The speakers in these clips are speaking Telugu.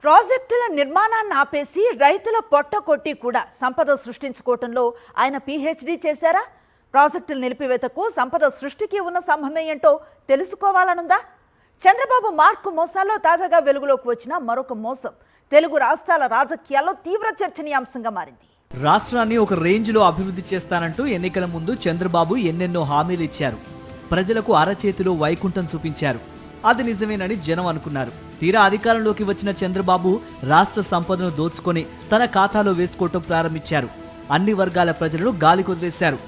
ప్రాజెక్టుల నిర్మాణాన్ని ఆపేసి రైతుల పొట్ట కొట్టి కూడా సంపద సృష్టించుకోవటంలో ఆయన పీహెచ్డీ చేశారా? ప్రాజెక్టుల నిలిపివేతకు సంపద సృష్టికి ఉన్న సంబంధం ఏంటో తెలుసుకోవాలనుందా? చంద్రబాబు మార్కు మోసాల్లో తాజాగా వెలుగులోకి వచ్చిన మరొక మోసం తెలుగు రాష్ట్రాల రాజకీయాల్లో తీవ్ర చర్చనీయాంశంగా మారింది. రాష్ట్రాన్ని ఒక రేంజ్లో అభివృద్ధి చేస్తానంటూ ఎన్నికల ముందు చంద్రబాబు ఎన్నెన్నో హామీలు ఇచ్చారు. ప్రజలకు అరచేతిలో వైకుంఠం చూపించారు. అది నిజమేనని జనం అనుకున్నారు. తీరా అధికారంలోకి వచ్చిన చంద్రబాబు రాష్ట్ర సంపదను దోచుకొని తన ఖాతాలో వేసుకోవటం ప్రారంభించారు. అన్ని వర్గాల ప్రజలను గాలి కుదిరేశారు.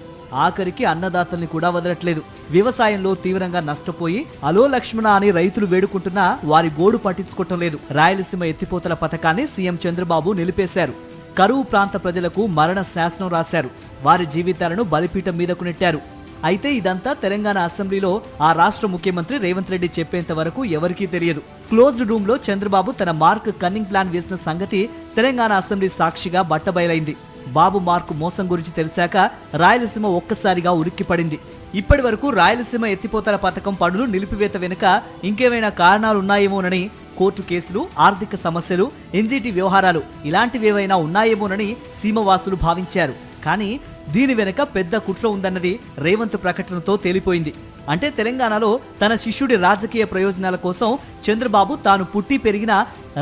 ఆఖరికి అన్నదాతల్ని కూడా వదలట్లేదు. వ్యవసాయంలో తీవ్రంగా నష్టపోయి అలో లక్ష్మణ అని రైతులు వేడుకుంటున్నా వారి గోడు పట్టించుకోవటం లేదు. రాయలసీమ ఎత్తిపోతల పథకాన్ని సీఎం చంద్రబాబు నిలిపేశారు. కరువు ప్రాంత ప్రజలకు మరణ శాసనం రాశారు. వారి జీవితాలను బలిపీఠం మీదకు నెట్టారు. అయితే ఇదంతా తెలంగాణ అసెంబ్లీలో ఆ రాష్ట్ర ముఖ్యమంత్రి రేవంత్ రెడ్డి చెప్పేంత వరకు ఎవరికీ తెలియదు. క్లోజ్డ్ రూమ్ లో చంద్రబాబు తన మార్క్ కన్నింగ్ ప్లాన్ వేసిన సంగతి తెలంగాణ అసెంబ్లీ సాక్షిగా బట్టబయలైంది. బాబు మార్కు మోసం గురించి తెలిసాక రాయలసీమ ఒక్కసారిగా ఉలిక్కిపడింది. ఇప్పటి వరకు రాయలసీమ ఎత్తిపోతల పథకం పనులు నిలిపివేత వెనుక ఇంకేమైనా కారణాలున్నాయేమోనని, కోర్టు కేసులు, ఆర్థిక సమస్యలు, ఎన్జీటీ వ్యవహారాలు ఇలాంటివేవైనా ఉన్నాయేమోనని సీమవాసులు భావించారు. కానీ దీని వెనుక పెద్ద కుట్ర ఉందన్నది రేవంత్ ప్రకటనతో తేలిపోయింది. అంటే తెలంగాణలో తన శిష్యుడి రాజకీయ ప్రయోజనాల కోసం చంద్రబాబు తాను పుట్టి పెరిగిన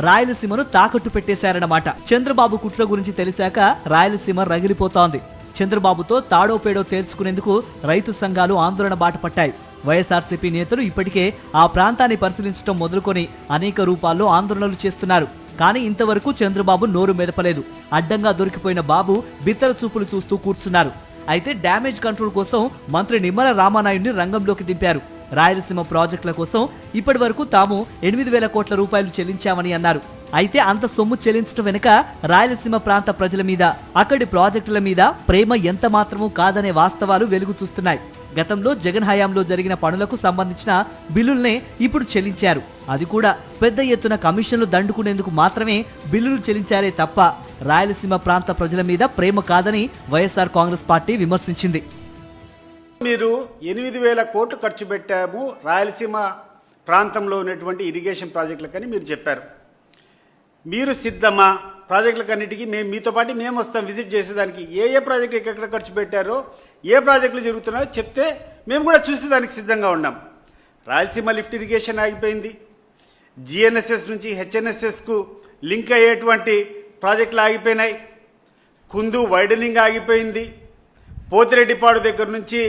రాయలసీమను తాకట్టు పెట్టేశారన్నమాట. చంద్రబాబు కుట్ర గురించి తెలిసాక రాయలసీమ రగిలిపోతోంది. చంద్రబాబుతో తాడోపేడో తేల్చుకునేందుకు రైతు సంఘాలు ఆందోళన బాట పట్టాయి. వైఎస్ఆర్సీపీ నేతలు ఇప్పటికే ఆ ప్రాంతాన్ని పరిశీలించడం మొదలుకొని అనేక రూపాల్లో ఆందోళనలు చేస్తున్నారు. కానీ ఇంతవరకు చంద్రబాబు నోరు మెదపలేదు. అడ్డంగా దొరికిపోయిన బాబు బిత్తర చూపులు చూస్తూ కూర్చున్నారు. అయితే డ్యామేజ్ కంట్రోల్ కోసం మంత్రి నిమ్మల రామానాయుడిని రంగంలోకి దింపారు. రాయలసీమ ప్రాజెక్టుల కోసం ఇప్పటి వరకు తాము 8,000 కోట్ల రూపాయలు చెల్లించామని అన్నారు. అయితే అంత సొమ్ము చెల్లించడం వెనుక రాయలసీమ ప్రాంత ప్రజల మీద, అక్కడి ప్రాజెక్టుల మీద ప్రేమ ఎంత మాత్రమూ కాదనే వాస్తవాలు వెలుగు చూస్తున్నాయి. గతంలో జగన్ హయాంలో జరిగిన పనులకు సంబంధించిన బిల్లుల్నే ఇప్పుడు చెల్లించారు. అది కూడా పెద్ద ఎత్తున కమిషన్లు దండుకునేందుకు మాత్రమే బిల్లులు చెల్లించారే తప్ప రాయలసీమ ప్రాంత ప్రజల మీద ప్రేమ కాదని వైఎస్ఆర్ కాంగ్రెస్ పార్టీ విమర్శించింది. మీరు 8,000 కోట్లు ఖర్చు పెట్టాము రాయలసీమ ప్రాంతంలో ఉన్నటువంటి ఇరిగేషన్ ప్రాజెక్టులకని మీరు చెప్పారు. మీరు సిద్ధమా ప్రాజెక్టులకన్నిటికీ? మీతో పాటు మేము వస్తాం విజిట్ చేసేదానికి. ఏ ప్రాజెక్టులు ఎక్కడ ఖర్చు పెట్టారో, ఏ ప్రాజెక్టులు జరుగుతున్నాయో చెప్తే మేము కూడా చూసేదానికి సిద్ధంగా ఉన్నాం. రాయలసీమ లిఫ్ట్ ఇరిగేషన్ ఆగిపోయింది. జిఎన్ఎస్ఎస్ నుంచి హెచ్ఎన్ఎస్ఎస్కు లింక్ అయ్యేటువంటి ప్రాజెక్టులు ఆగిపోయినాయి. కుందు వైడనింగ్ ఆగిపోయింది. పోతిరెడ్డిపాడు దగ్గర నుంచి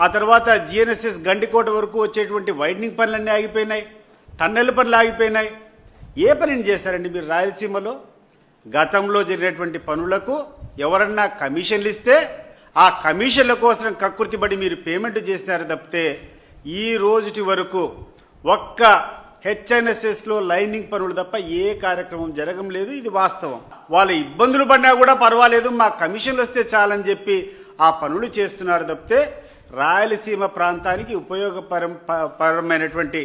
ఆ తర్వాత జిఎన్ఎస్ఎస్ గండికోట వరకు వచ్చేటువంటి వైడనింగ్ పనులన్నీ ఆగిపోయినాయి. టన్నెల్ పనులు ఆగిపోయినాయి. ఏ పనిని చేశారండి మీరు రాయలసీమలో? గతంలో జరిగినటువంటి పనులకు ఎవరన్నా కమిషన్లు ఇస్తే ఆ కమిషన్ల కోసం కక్కుర్తిపడి మీరు పేమెంట్ చేసినారు తప్పితే ఈ రోజుటి వరకు ఒక్క హెచ్ఎన్ఎస్ఎస్లో లైనింగ్ పనులు తప్ప ఏ కార్యక్రమం జరగం లేదు. ఇది వాస్తవం. వాళ్ళు ఇబ్బందులు పడినా కూడా పర్వాలేదు, మా కమిషన్లు వస్తే చాలని చెప్పి ఆ పనులు చేస్తున్నారు తప్పితే రాయలసీమ ప్రాంతానికి ఉపయోగపరమైనటువంటి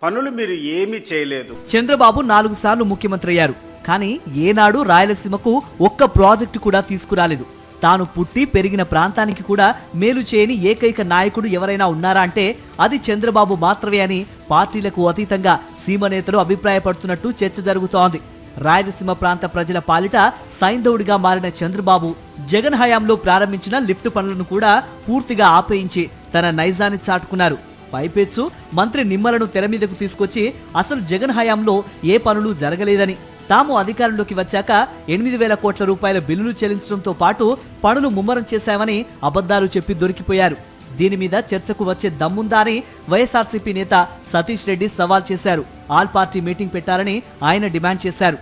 పనులు మీరు ఏమీ చేయలేదు. చంద్రబాబు 4 సార్లు ముఖ్యమంత్రి అయ్యారు. కానీ ఏనాడు రాయలసీమకు ఒక్క ప్రాజెక్టు కూడా తీసుకురాలేదు. తాను పుట్టి పెరిగిన ప్రాంతానికి కూడా మేలు చేయని ఏకైక నాయకుడు ఎవరైనా ఉన్నారా అంటే అది చంద్రబాబు మాత్రమే అని పార్టీలకు అతీతంగా సీమ నేతలు అభిప్రాయపడుతున్నట్టు చర్చ జరుగుతోంది. రాయలసీమ ప్రాంత ప్రజల పాలిట సైంధవుడిగా మారిన చంద్రబాబు జగన్ హయాంలో ప్రారంభించిన లిఫ్ట్ పనులను కూడా పూర్తిగా ఆపేయించి తన నైజాన్ని చాటుకున్నారు. పైపెచ్చు మంత్రి నిమ్మలను తెర మీదకు తీసుకొచ్చి అసలు జగన్ హయాంలో ఏ పనులు జరగలేదని, తాము అధికారంలోకి వచ్చాక 8,000 కోట్ల రూపాయల బిల్లులు చెల్లించడంతో పాటు పనులు ముమ్మరం చేశామని అబద్ధాలు చెప్పి దొరికిపోయారు. దీని మీద చర్చకు వచ్చే దమ్ముందా అని వైఎస్ఆర్సీపీ నేత సతీష్ రెడ్డి సవాల్ చేశారు. ఆల్ పార్టీ మీటింగ్ పెట్టాలని ఆయన డిమాండ్ చేశారు.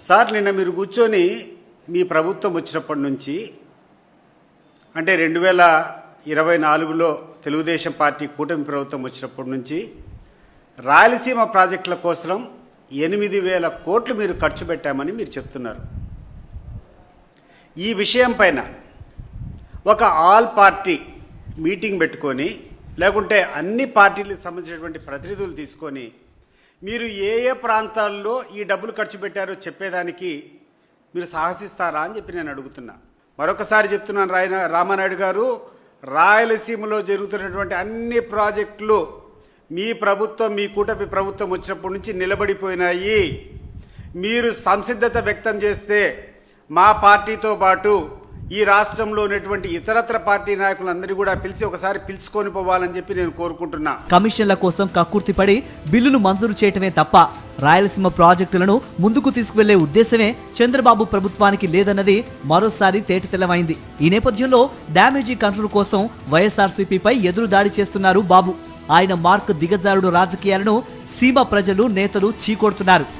సార్, నిన్న మీరు కూర్చొని మీ ప్రభుత్వం వచ్చినప్పటి నుంచి అంటే 2024లో తెలుగుదేశం పార్టీ కూటమి ప్రభుత్వం వచ్చినప్పటి నుంచి రాయలసీమ ప్రాజెక్టుల కోసం 8,000 కోట్లు మీరు ఖర్చు పెట్టామని మీరు చెప్తున్నారు. ఈ విషయం పైన ఒక ఆల్ పార్టీ మీటింగ్ పెట్టుకొని, లేకుంటే అన్ని పార్టీలకు సంబంధించినటువంటి ప్రతినిధులు తీసుకొని మీరు ఏ ప్రాంతాల్లో ఈ డబ్బులు ఖర్చు పెట్టారో చెప్పేదానికి మీరు సాహసిస్తారా అని చెప్పి నేను అడుగుతున్నా. మరొకసారి చెప్తున్నాను రామానాయుడు గారు, రాయలసీమలో జరుగుతున్నటువంటి అన్ని ప్రాజెక్టులు మీ ప్రభుత్వం, మీ కూటమి ప్రభుత్వం వచ్చినప్పటి నుంచి నిలబడిపోయినాయి. మీరు సంసిద్ధత వ్యక్తం చేస్తే మా పార్టీతో పాటు ఈ రాష్ట్రంలో ఉన్నటువంటి ఇతరత్ర పార్టీ నాయకులందరినీ కూడా పిలిచి ఒకసారి పిలుచుకొని పోవాలని చెప్పి నేను కోరుకుంటున్నా. కమిషన్ల కోసం కక్కుర్తిపడి బిల్లులు మంజూరు చేయటమే తప్ప రాయలసీమ ప్రాజెక్టులను ముందుకు తీసుకువెళ్లే ఉద్దేశమే చంద్రబాబు ప్రభుత్వానికి లేదన్నది మరోసారి తేటతెల్లమైంది. ఈ నేపథ్యంలో డ్యామేజీ కంట్రోల్ కోసం వైఎస్ఆర్సీపీపై ఎదురు దాడి చేస్తున్నారు బాబు. ఆయన మార్క్ దిగజారుడు రాజకీయాలను సీమ ప్రజలు నేతలు చీకొడుతున్నారు.